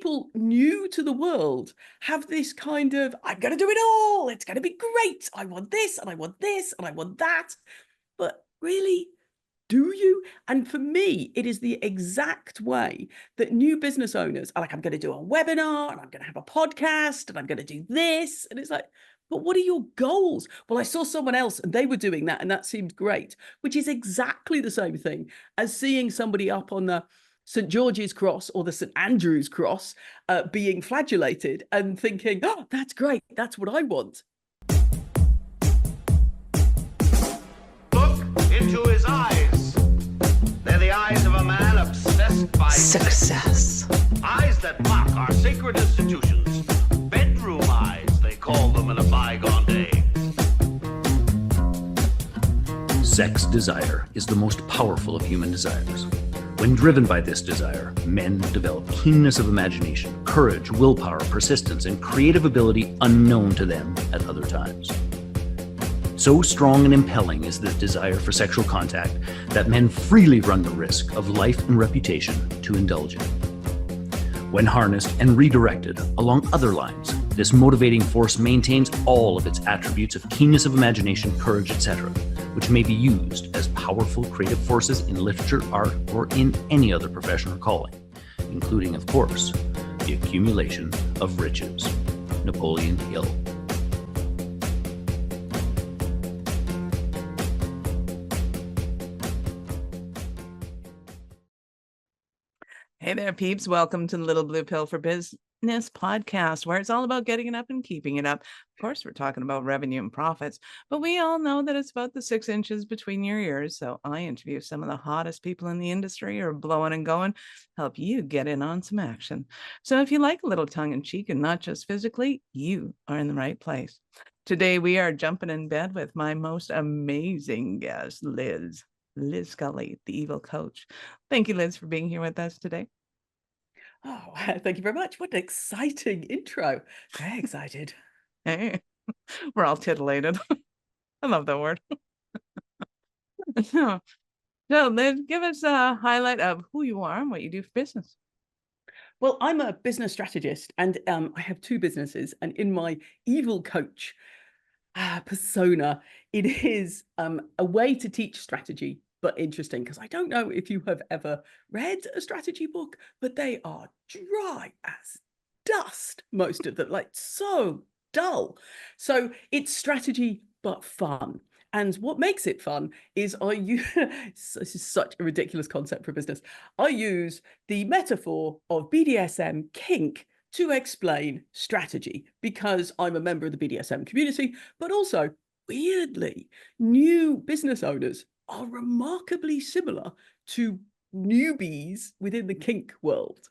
people new to the world have this kind of, I'm going to do it all. It's going to be great. I want this and I want this and I want that. But really, do you? And for me, it is the exact way that new business owners are like, I'm going to do a webinar and I'm going to have a podcast and I'm going to do this. And it's like, but what are your goals? Well, I saw someone else and they were doing that and that seemed great, which is exactly the same thing as seeing somebody up on the St. George's Cross or the St. Andrew's Cross being flagellated and thinking, oh, that's great. That's what I want. Look into his eyes. They're the eyes of a man obsessed by success. Eyes that mock our sacred institutions. Bedroom eyes, they call them in a bygone day. Sex desire is the most powerful of human desires. When driven by this desire, men develop keenness of imagination, courage, willpower, persistence, and creative ability unknown to them at other times. So strong and impelling is the desire for sexual contact that men freely run the risk of life and reputation to indulge in. When harnessed and redirected along other lines, this motivating force maintains all of its attributes of keenness of imagination, courage, etc., which may be used as powerful creative forces in literature, art, or in any other profession or calling, including, of course, the accumulation of riches. Napoleon Hill. Hey there, peeps. Welcome to the Little Blue Pill for Business podcast, where it's all about getting it up and keeping it up. Of course, we're talking about revenue and profits, but we all know that it's about the 6 inches between your ears. So I interview some of the hottest people in the industry or blowing and going, help you get in on some action. So if you like a little tongue in cheek and not just physically, you are in the right place. Today, we are jumping in bed with my most amazing guest, Liz Scully, the evil coach. Thank you, Liz, for being here with us today. Oh, thank you very much. What an exciting intro. Very excited. Hey, we're all titillated. I love that word. So, Liz, give us a highlight of who you are and what you do for business. Well, I'm a business strategist and I have 2 businesses. And in my evil coach persona, it is a way to teach strategy, but interesting, because I don't know if you have ever read a strategy book, but they are dry as dust, most of them, like so dull. So it's strategy, but fun. And what makes it fun is I use, this is such a ridiculous concept for business. I use the metaphor of BDSM kink to explain strategy, because I'm a member of the BDSM community, but also, weirdly, new business owners are remarkably similar to newbies within the kink world.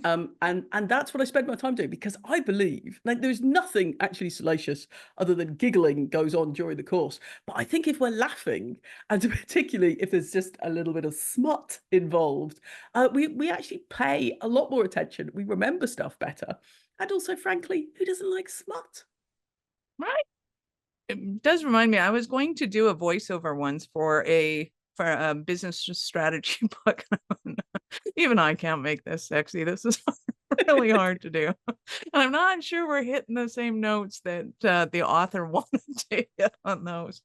And that's what I spend my time doing, because I believe like there's nothing actually salacious other than giggling goes on during the course. But I think if we're laughing, and particularly if there's just a little bit of smut involved, we actually pay a lot more attention. We remember stuff better. And also, frankly, who doesn't like smut? Right. It does remind me, I was going to do a voiceover once for a business strategy book. Even I can't make this sexy. This is really hard to do. And I'm not sure we're hitting the same notes that the author wanted to hit on those.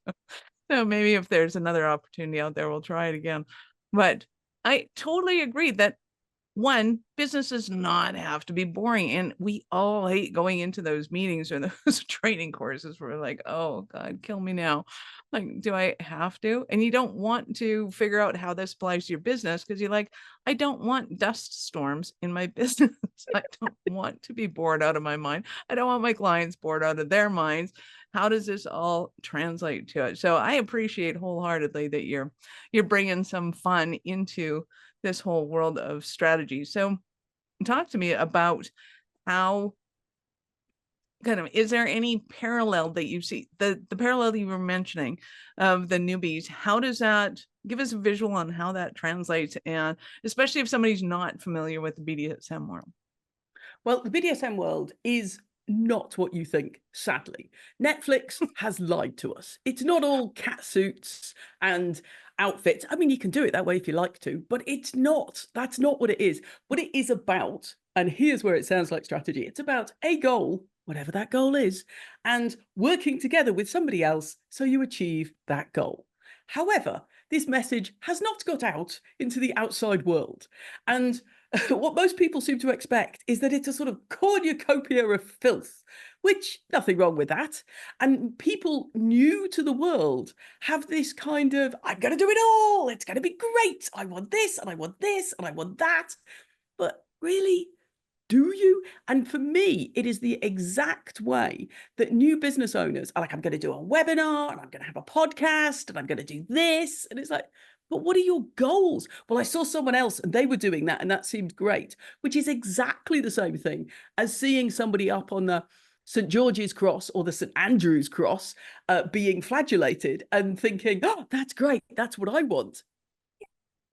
So maybe if there's another opportunity out there, we'll try it again. But I totally agree that one, business does not have to be boring. And we all hate going into those meetings or those training courses where we're like, oh God, kill me now. Like, do I have to? And you don't want to figure out how this applies to your business, because you're like, I don't want dust storms in my business. I don't want to be bored out of my mind. I don't want my clients bored out of their minds. How does this all translate to it? So I appreciate wholeheartedly that you're bringing some fun into this whole world of strategy. So talk to me about how is there any parallel that you see, the parallel that you were mentioning of the newbies? How does that give us a visual on how that translates, and especially if somebody's not familiar with the BDSM world? Well, the BDSM world is not what you think, sadly. Netflix has lied to us. It's not all cat suits and outfits. I mean, you can do it that way if you like to, but it's not. That's not what it is. What it is about And here's where it sounds like strategy. It's about a goal, whatever that goal is, and working together with somebody else so you achieve that goal. However, this message has not got out into the outside world. And what most people seem to expect is that it's a sort of cornucopia of filth, which nothing wrong with that. And people new to the world have this kind of, I'm going to do it all. It's going to be great. I want this and I want this and I want that. But really, do you? And for me, it is the exact way that new business owners are like, I'm going to do a webinar and I'm going to have a podcast and I'm going to do this. And it's like, but what are your goals? Well, I saw someone else and they were doing that and that seemed great, which is exactly the same thing as seeing somebody up on the St. George's Cross or the St. Andrew's Cross being flagellated and thinking, oh, that's great. That's what I want.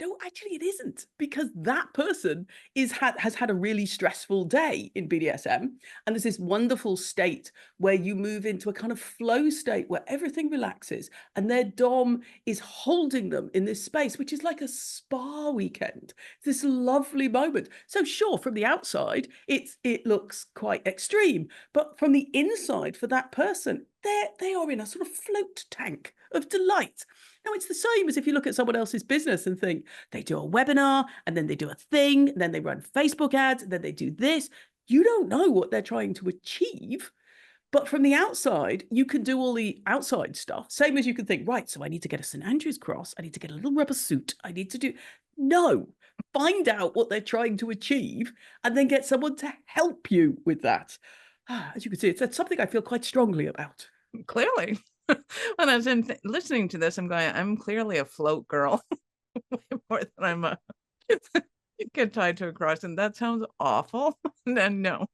No, actually, it isn't, because that person has had a really stressful day in BDSM. And there's this wonderful state where you move into a kind of flow state where everything relaxes and their dom is holding them in this space, which is like a spa weekend. This lovely moment. So sure, from the outside, it looks quite extreme, but from the inside for that person, they are in a sort of float tank of delight. Now, it's the same as if you look at someone else's business and think they do a webinar and then they do a thing, and then they run Facebook ads, and then they do this. You don't know what they're trying to achieve. But from the outside, you can do all the outside stuff. Same as you can think, right, so I need to get a St. Andrew's cross. I need to get a little rubber suit. I need to do. No, find out what they're trying to achieve and then get someone to help you with that. As you can see, it's something I feel quite strongly about. Clearly. When I was listening to this, I'm going, I'm clearly a float girl more than I'm a get tied to a cross. And that sounds awful. And no.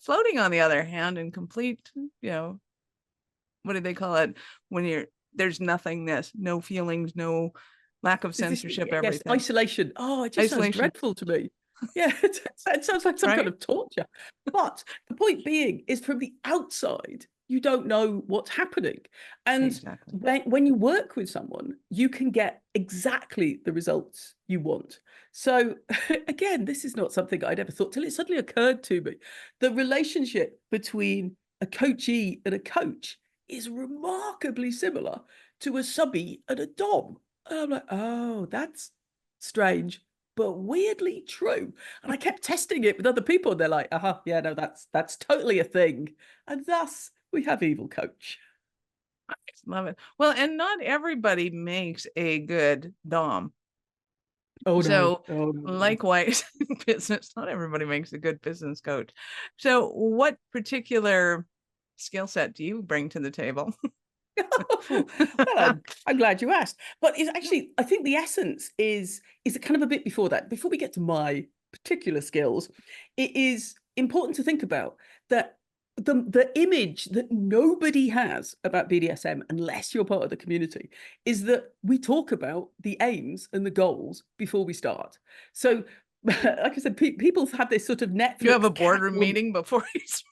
Floating, on the other hand, in complete, what do they call it? When there's nothingness, no feelings, no lack of censorship, everything. Yes, isolation. Oh, it just sounds dreadful to me. Yeah, it sounds like some kind of torture. But the point being is, from the outside, you don't know what's happening. And exactly. When you work with someone, you can get exactly the results you want. So again, this is not something I'd ever thought till it suddenly occurred to me. The relationship between a coachee and a coach is remarkably similar to a subby and a dom. And I'm like, oh, that's strange, but weirdly true. And I kept testing it with other people. And they're like, yeah, no, that's totally a thing. And thus we have Evil Coach. I love it. Well, and not everybody makes a good dom. Oh, so no. Likewise, in business, not everybody makes a good business coach. So what particular skill set do you bring to the table? Well, I'm glad you asked. But it's actually, I think the essence is kind of a bit before that. Before we get to my particular skills, it is important to think about that the image that nobody has about BDSM, unless you're part of the community, is that we talk about the aims and the goals before we start. So, like I said, people have this sort of Netflix. You have a boardroom meeting before you start.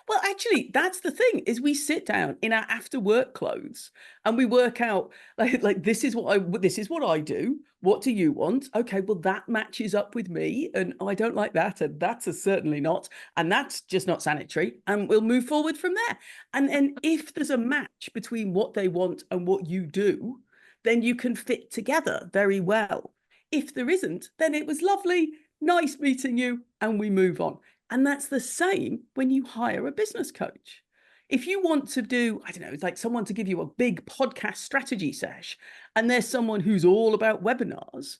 Well, actually, that's the thing, is we sit down in our after work clothes and we work out like this is what I do. What do you want? Okay, well, that matches up with me, and I don't like that, and that's certainly not, and that's just not sanitary, and we'll move forward from there. And if there's a match between what they want and what you do, then you can fit together very well. If there isn't, then it was lovely, nice meeting you, and we move on. And that's the same when you hire a business coach. If you want to do, I don't know, it's like someone to give you a big podcast strategy sesh, and there's someone who's all about webinars,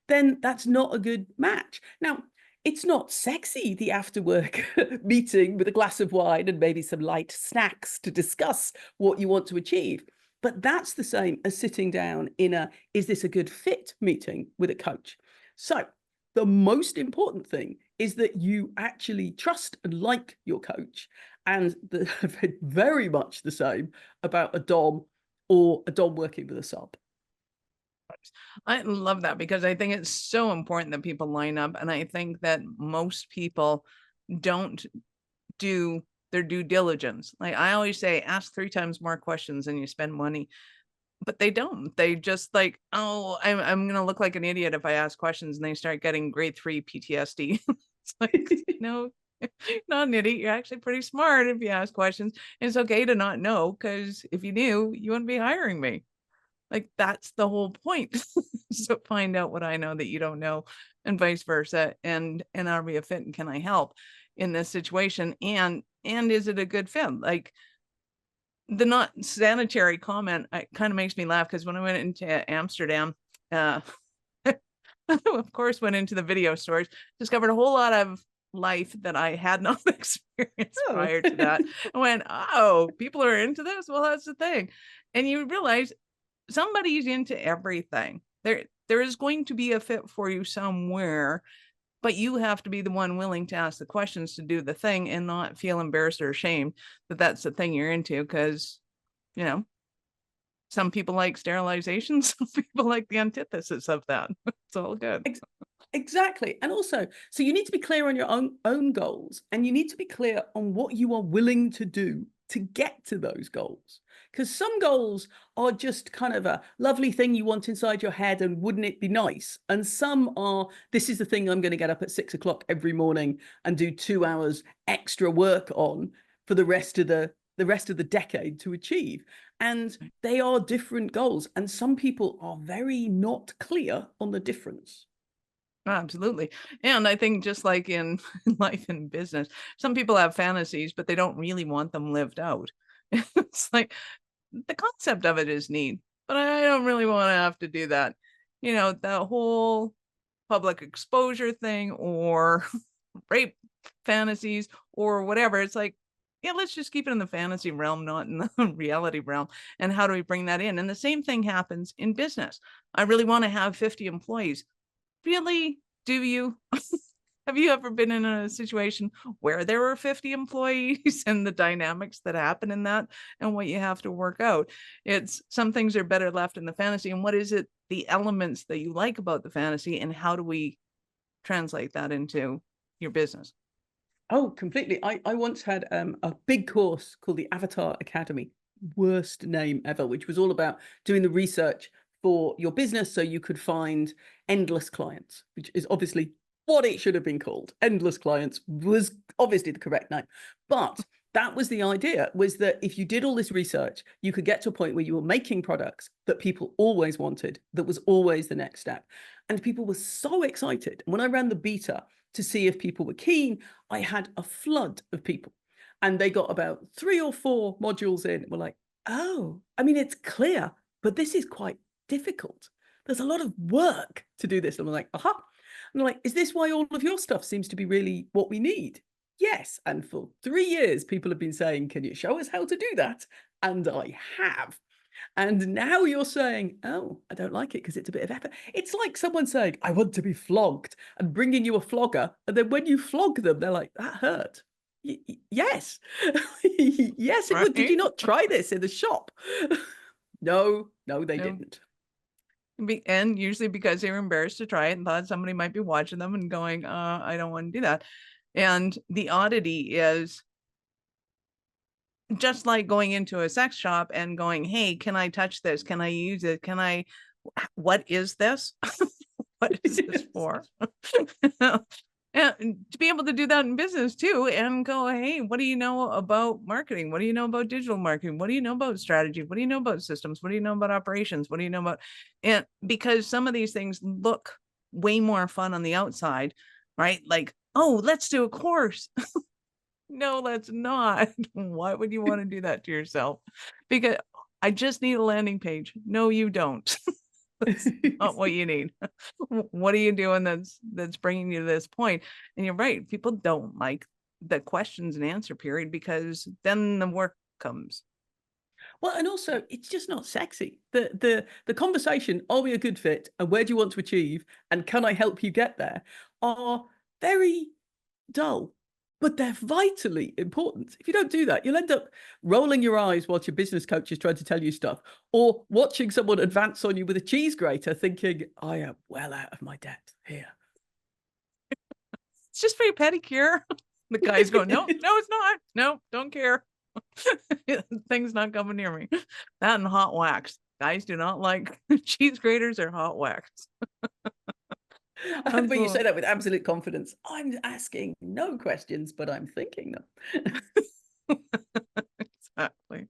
then that's not a good match. Now, it's not sexy, the after work meeting with a glass of wine and maybe some light snacks to discuss what you want to achieve. But that's the same as sitting down in is this a good fit meeting with a coach? So the most important thing is that you actually trust and like your coach, and very much the same about a dom or a dom working with a sub. I love that, because I think it's so important that people line up. And I think that most people don't do their due diligence. Like I always say, ask 3 times more questions than you spend money. But they don't. They just like, oh, I'm going to look like an idiot if I ask questions, and they start getting grade 3 PTSD. It's like, no, you're not an idiot. You're actually pretty smart if you ask questions. And it's okay to not know, because if you knew, you wouldn't be hiring me. Like, that's the whole point. So find out what I know that you don't know, and vice versa. And are we a fit, and can I help in this situation? And is it a good fit? Like, the not sanitary comment, it kind of makes me laugh, because when I went into Amsterdam, of course, went into the video stores, discovered a whole lot of life that I had not experienced prior to that. I went, oh, people are into this? Well, that's the thing. And you realize somebody's into everything. There is going to be a fit for you somewhere, but you have to be the one willing to ask the questions to do the thing, and not feel embarrassed or ashamed that that's the thing you're into. Because, you know, some people like sterilization, some people like the antithesis of that. It's all good. Exactly. And also, so you need to be clear on your own goals, and you need to be clear on what you are willing to do to get to those goals. Because some goals are just kind of a lovely thing you want inside your head, and wouldn't it be nice? And some are, this is the thing I'm going to get up at 6 o'clock every morning and do 2 hours extra work on for the rest of the decade to achieve. And they are different goals. And some people are very not clear on the difference. Absolutely. And I think, just like in life and business, some people have fantasies, but they don't really want them lived out. It's like, the concept of it is neat, but I don't really want to have to do that. You know, the whole public exposure thing, or rape fantasies, or whatever. It's like, yeah, let's just keep it in the fantasy realm, not in the reality realm. And how do we bring that in? And the same thing happens in business. I really want to have 50 employees. Really? Do you? Have you ever been in a situation where there were 50 employees, and the dynamics that happen in that, and what you have to work out? It's, some things are better left in the fantasy. And what is it, the elements that you like about the fantasy, and how do we translate that into your business? Oh, completely. I once had a big course called the Avatar Academy, worst name ever, which was all about doing the research for your business so you could find endless clients, which is obviously what it should have been called. Endless clients was obviously the correct name. But that was the idea, was that if you did all this research, you could get to a point where you were making products that people always wanted, that was always the next step. And people were so excited. When I ran the beta to see if people were keen, I had a flood of people. And they got about 3 or 4 modules in and were like, oh, I mean, it's clear, but this is quite difficult. There's a lot of work to do this. And I'm like, aha. And I'm like, is this why all of your stuff seems to be really what we need? Yes. And for 3 years, people have been saying, can you show us how to do that? And I have. And now you're saying, oh, I don't like it because it's a bit of effort. It's like someone saying, I want to be flogged, and bringing you a flogger. And then when you flog them, they're like, that hurt. Yes. Yes, it would. Did you not try this in the shop? No, they didn't. And usually because they were embarrassed to try it, and thought somebody might be watching them and going, I don't want to do that. And the oddity is, just like going into a sex shop and going, hey, can I touch this? Can I use it? What is this? What is this for? And to be able to do that in business too, and go, hey, what do you know about marketing? What do you know about digital marketing? What do you know about strategy? What do you know about systems? What do you know about operations? What do you know about? And because some of these things look way more fun on the outside, right? Like, oh, let's do a course. No, let's not. Why would you want to do that to yourself? Because I just need a landing page. No, you don't. That's not what you need. What are you doing that's bringing you to this point? And you're right. People don't like the questions and answer period, because then the work comes. Well, and also it's just not sexy. The conversation, are we a good fit, and where do you want to achieve, and can I help you get there, are very dull, but they're vitally important. If you don't do that, you'll end up rolling your eyes whilst your business coach is trying to tell you stuff, or watching someone advance on you with a cheese grater thinking, I am well out of my depth here. It's just for your pedicure. The guy's going, no, it's not. No, don't care. Thing's not coming near me. That and hot wax. Guys do not like cheese graters or hot wax. But you say that with absolute confidence. I'm asking no questions, but I'm thinking them. Exactly.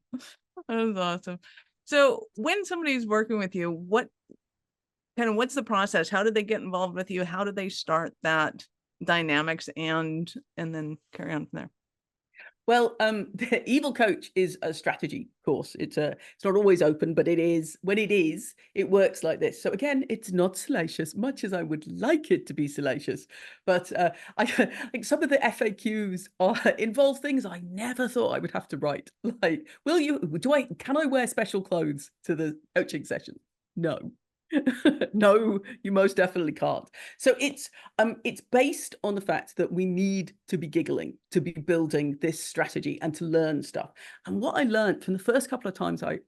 That is awesome. So when somebody's working with you, what's the process? How do they get involved with you? How do they start that dynamics and then carry on from there? Well, the Evil Coach is a strategy course. It's not always open, but it is. When it is, it works like this. So again, it's not salacious, much as I would like it to be salacious. But I think some of the FAQs involve things I never thought I would have to write. Like, can I wear special clothes to the coaching session? No. No, you most definitely can't. So it's based on the fact that we need to be giggling to be building this strategy and to learn stuff. And what I learned from the first couple of times I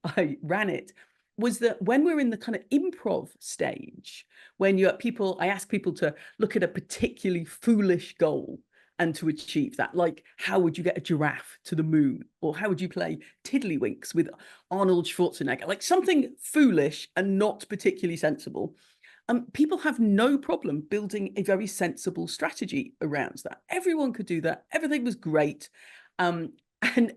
ran it was that when we're in the kind of improv stage, when I ask people to look at a particularly foolish goal and to achieve that, like how would you get a giraffe to the moon, or how would you play tiddlywinks with Arnold Schwarzenegger, like something foolish and not particularly sensible. People have no problem building a very sensible strategy around that. Everyone could do that. Everything was great. And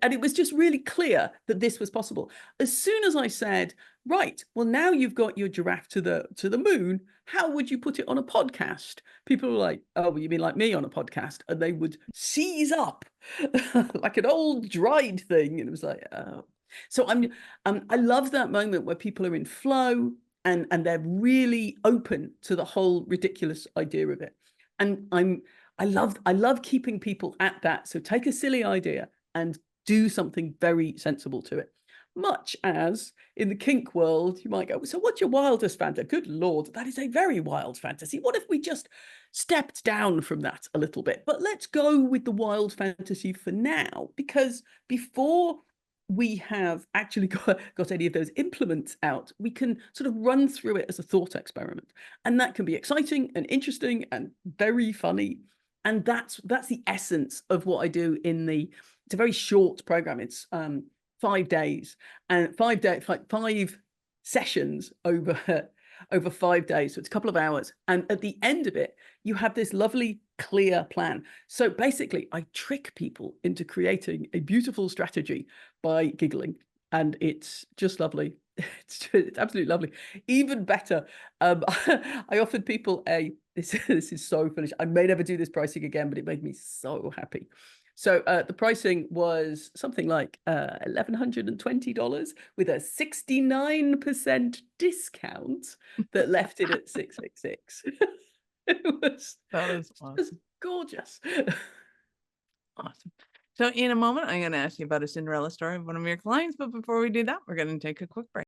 it was just really clear that this was possible. As soon as I said, right, well, now you've got your giraffe to the moon, how would you put it on a podcast? People were like, oh, well, you mean like me on a podcast? And they would seize up like an old dried thing. And it was like, oh. So I love that moment where people are in flow and they're really open to the whole ridiculous idea of it. And I love keeping people at that. So take a silly idea and do something very sensible to it. Much as in the kink world, you might go, so what's your wildest fantasy? Good Lord, that is a very wild fantasy. What if we just stepped down from that a little bit? But let's go with the wild fantasy for now, because before we have actually got any of those implements out, we can sort of run through it as a thought experiment. And that can be exciting and interesting and very funny. And that's the essence of what I do it's a very short program. It's 5 days and 5 sessions over 5 days. So it's a couple of hours. And at the end of it, you have this lovely, clear plan. So basically, I trick people into creating a beautiful strategy by giggling. And it's just lovely. It's absolutely lovely. Even better, I offered people this is so foolish. I may never do this pricing again, but it made me so happy. So the pricing was something like $1,120 with a 69% discount that left it at $666. That is awesome. Gorgeous. Awesome. So in a moment, I'm going to ask you about a Cinderella story of one of your clients. But before we do that, we're going to take a quick break.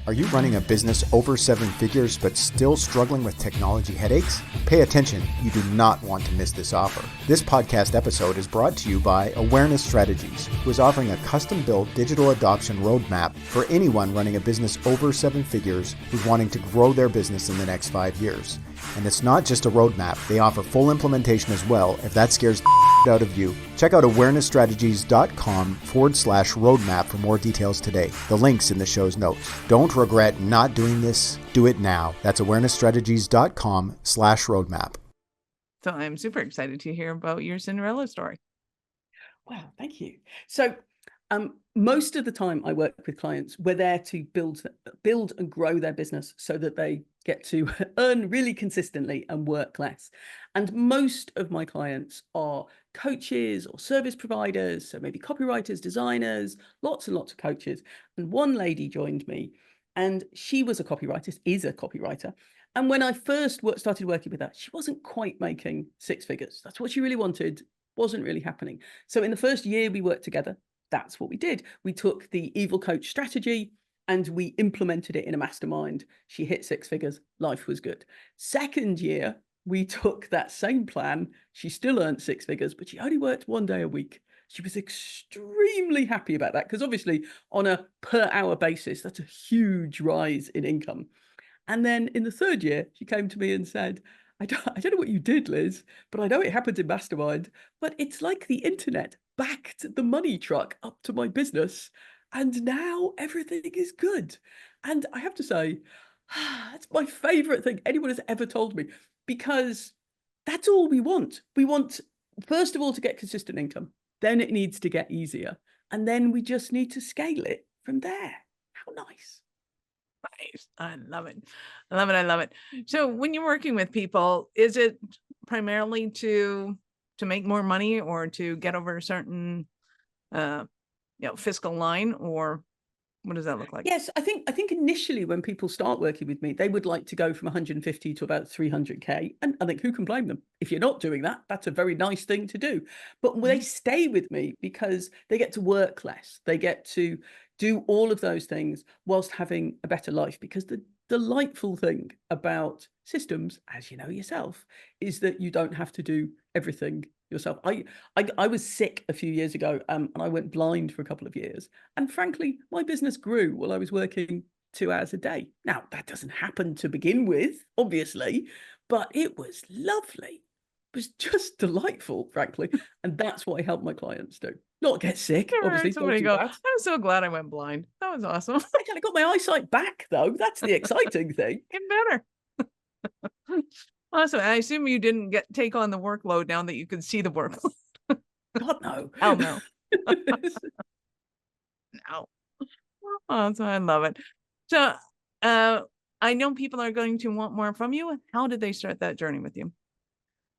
Are you running a business over 7 figures but still struggling with technology headaches? Pay attention, you do not want to miss this offer. This podcast episode is brought to you by Awareness Strategies, who is offering a custom-built digital adoption roadmap for anyone running a business over 7 figures who's wanting to grow their business in the next 5 years. And it's not just a roadmap, they offer full implementation as well if that scares the out of you. Check out awarenessstrategies.com/roadmap for more details today. The link's in the show's notes. Don't regret not doing this. Do it now. That's awarenessstrategies.com/roadmap. So I'm super excited to hear about your Cinderella story. Wow, thank you. So most of the time I work with clients, we're there to build and grow their business so that they get to earn really consistently and work less. And most of my clients are coaches or service providers, so maybe copywriters, designers, lots and lots of coaches. And one lady joined me and she was a copywriter, is a copywriter. And when I first started working with her, she wasn't quite making 6 figures. That's what she really wanted, wasn't really happening. So in the first year we worked together, that's what we did. We took the Evil Coach strategy and we implemented it in a mastermind. She hit 6 figures. Life was good. Second year, we took that same plan. She still earned 6 figures, but she only worked 1 day a week. She was extremely happy about that because obviously on a per hour basis, that's a huge rise in income. And then in the third year, she came to me and said, I don't know what you did, Liz, but I know it happens in Mastermind, but it's like the internet backed the money truck up to my business. And now everything is good. And I have to say, that's my favorite thing anyone has ever told me, because that's all we want. We want, first of all, to get consistent income. Then it needs to get easier. And then we just need to scale it from there. How nice. Nice. I love it. I love it. I love it. So when you're working with people, is it primarily to make more money or to get over a certain fiscal line, or what does that look like? Yes, I think initially when people start working with me, they would like to go from 150 to about 300K. And I think who can blame them? If you're not doing that, that's a very nice thing to do. But they stay with me because they get to work less. They get to do all of those things whilst having a better life, because the delightful thing about systems, as you know yourself, is that you don't have to do everything yourself. I was sick a few years ago, and I went blind for a couple of years. And frankly, my business grew while I was working 2 hours a day. Now, that doesn't happen to begin with, obviously, but it was lovely. It was just delightful, frankly. And that's what I help my clients do. Not get sick, Never obviously. heard somebody go, I'm so glad I went blind. That was awesome. I kind of got my eyesight back, though. That's the exciting thing. Get better. Awesome. I assume you didn't take on the workload now that you could see the workload. God, no. Oh, no. No. Oh, so I love it. So I know people are going to want more from you. How did they start that journey with you?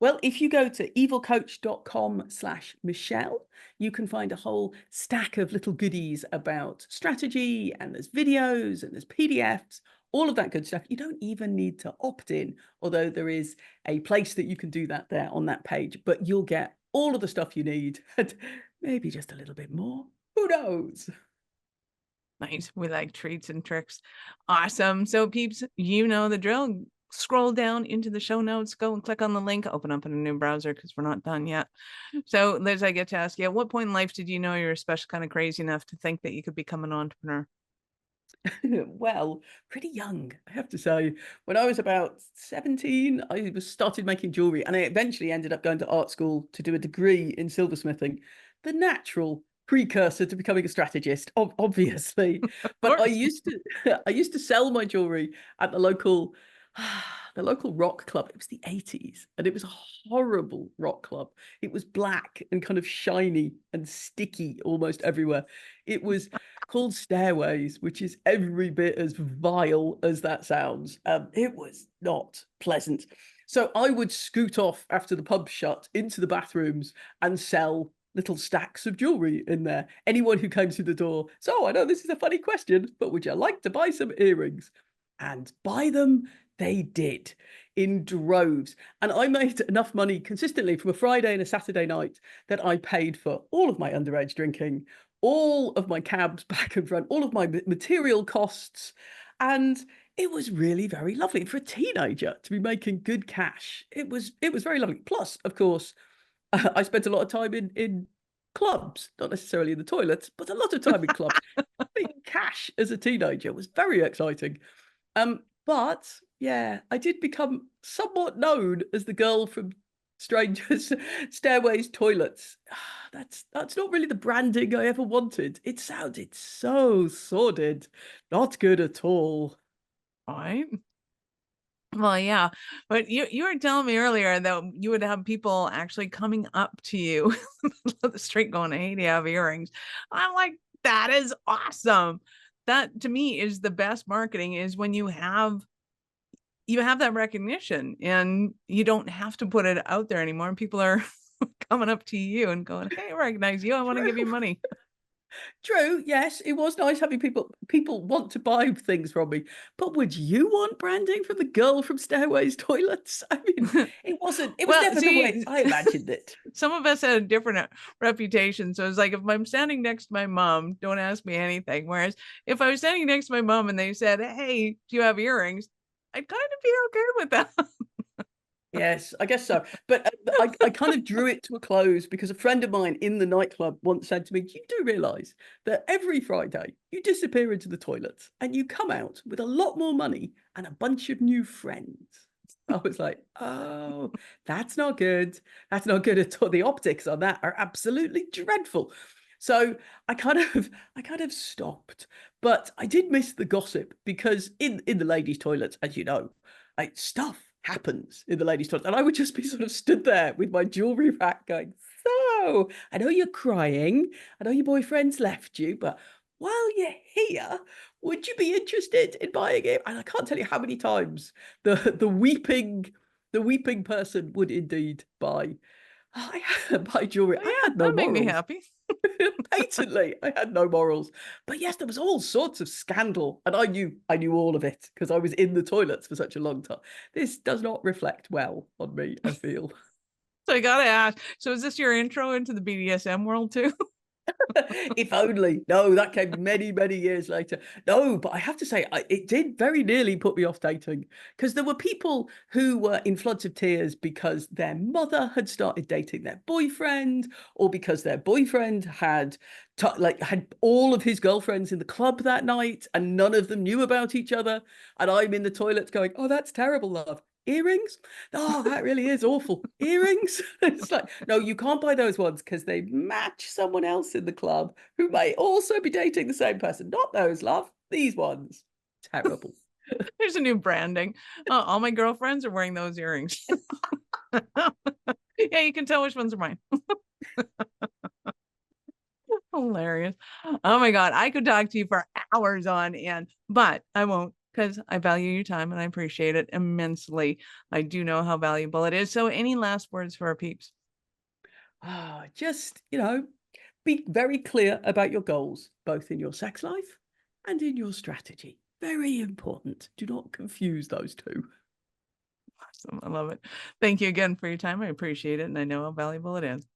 Well, if you go to evilcoach.com/Michelle, you can find a whole stack of little goodies about strategy, and there's videos and there's PDFs, all of that good stuff. You don't even need to opt in, although there is a place that you can do that there on that page, but you'll get all of the stuff you need and maybe just a little bit more. Who knows? Nice. We like treats and tricks. Awesome. So peeps, you know the drill. Scroll down into the show notes, go and click on the link, open up in a new browser because we're not done yet. So Liz, I get to ask you, at what point in life did you know you were special, kind of crazy enough to think that you could become an entrepreneur? Well, pretty young, I have to say. When I was about 17, I started making jewelry, and I eventually ended up going to art school to do a degree in silversmithing, the natural precursor to becoming a strategist, obviously. But I used to sell my jewelry at the local rock club. It was the 80s, and it was a horrible rock club. It was black and kind of shiny and sticky almost everywhere. It was called Stairways, which is every bit as vile as that sounds. It was not pleasant. So I would scoot off after the pub shut into the bathrooms and sell little stacks of jewelry in there. Anyone who came through the door, so I know this is a funny question, but would you like to buy some earrings? And buy them they did in droves. And I made enough money consistently from a Friday and a Saturday night that I paid for all of my underage drinking, all of my cabs back and front, all of my material costs. And it was really very lovely for a teenager to be making good cash. It was very lovely. Plus, of course, I spent a lot of time in clubs, not necessarily in the toilets, but a lot of time in clubs. Making cash as a teenager was very exciting. But yeah, I did become somewhat known as the girl from Strangers, Stairways, Toilets. That's not really the branding I ever wanted. It sounded so sordid, not good at all. Right. Well, yeah, but you were telling me earlier that you would have people actually coming up to you in the middle of the street going, "Hey, do you have earrings?" I'm like, that is awesome. That to me is the best marketing, is when you have that recognition and you don't have to put it out there anymore. And people are coming up to you and going, "Hey, I recognize you. I want to give you money." True, yes, it was nice having people want to buy things from me. But would you want branding from the girl from Stairways Toilets? I mean, it was Well, never the way I imagined it. Some of us had a different reputation. So it's like, if I'm standing next to my mom, don't ask me anything. Whereas if I was standing next to my mom and they said, "Hey, do you have earrings?" I'd kind of be okay with that. Yes, I guess so. But I kind of drew it to a close because a friend of mine in the nightclub once said to me, "You do realise that every Friday you disappear into the toilets and you come out with a lot more money and a bunch of new friends." I was like, "Oh, that's not good. That's not good at all. The optics on that are absolutely dreadful." So I kind of stopped. But I did miss the gossip because in the ladies' toilets, as you know, stuff happens in the ladies' toilet. And I would just be sort of stood there with my jewelry rack going, so I know you're crying. I know your boyfriend's left you, but while you're here, would you be interested in buying it? And I can't tell you how many times the weeping person would indeed buy jewelry. I had no that made me morals. happy. Patently, I had no morals. But yes, there was all sorts of scandal, and I knew all of it because I was in the toilets for such a long time. This does not reflect well on me, I feel. So I gotta ask, so is this your intro into the BDSM world too? If only. No, that came many, many years later. No, but I have to say, it did very nearly put me off dating, because there were people who were in floods of tears because their mother had started dating their boyfriend, or because their boyfriend had all of his girlfriends in the club that night and none of them knew about each other. And I'm in the toilet going, oh, that's terrible, love. Earrings? Oh, that really is awful. Earrings? It's like, no, you can't buy those ones because they match someone else in the club who may also be dating the same person. Not those, love. These ones. Terrible. There's a new branding. All my girlfriends are wearing those earrings. Yeah, you can tell which ones are mine. Hilarious. Oh my God. I could talk to you for hours on end, but I won't, because I value your time and I appreciate it immensely. I do know how valuable it is. So any last words for our peeps? Just, be very clear about your goals, both in your sex life and in your strategy. Very important. Do not confuse those two. Awesome. I love it. Thank you again for your time. I appreciate it. And I know how valuable it is.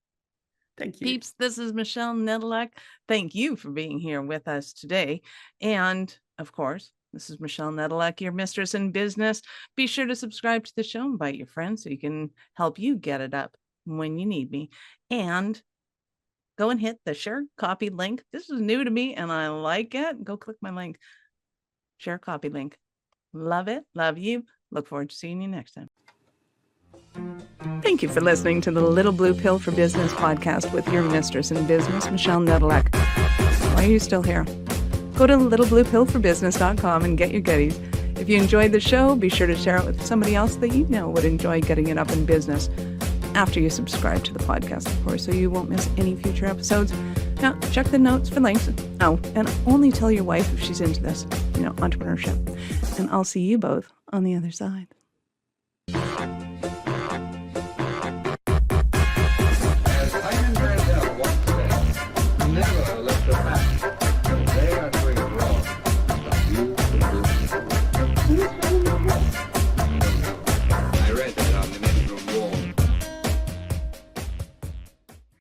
Thank you. Peeps, this is Michelle Nedelec. Thank you for being here with us today. And of course, this is Michelle Nedelec, your mistress in business. Be sure to subscribe to the show, invite your friends so you can help you get it up when you need me. And go and hit the share copy link. This is new to me and I like it. Go click my link. Share copy link. Love it. Love you. Look forward to seeing you next time. Thank you for listening to the Little Blue Pill for Business podcast with your mistress in business, Michelle Nedelec. Why are you still here? Go to littlebluepillforbusiness.com and get your goodies. If you enjoyed the show, be sure to share it with somebody else that you know would enjoy getting it up in business after you subscribe to the podcast, of course, so you won't miss any future episodes. Now, check the notes for links. Oh, and only tell your wife if she's into this, entrepreneurship. And I'll see you both on the other side.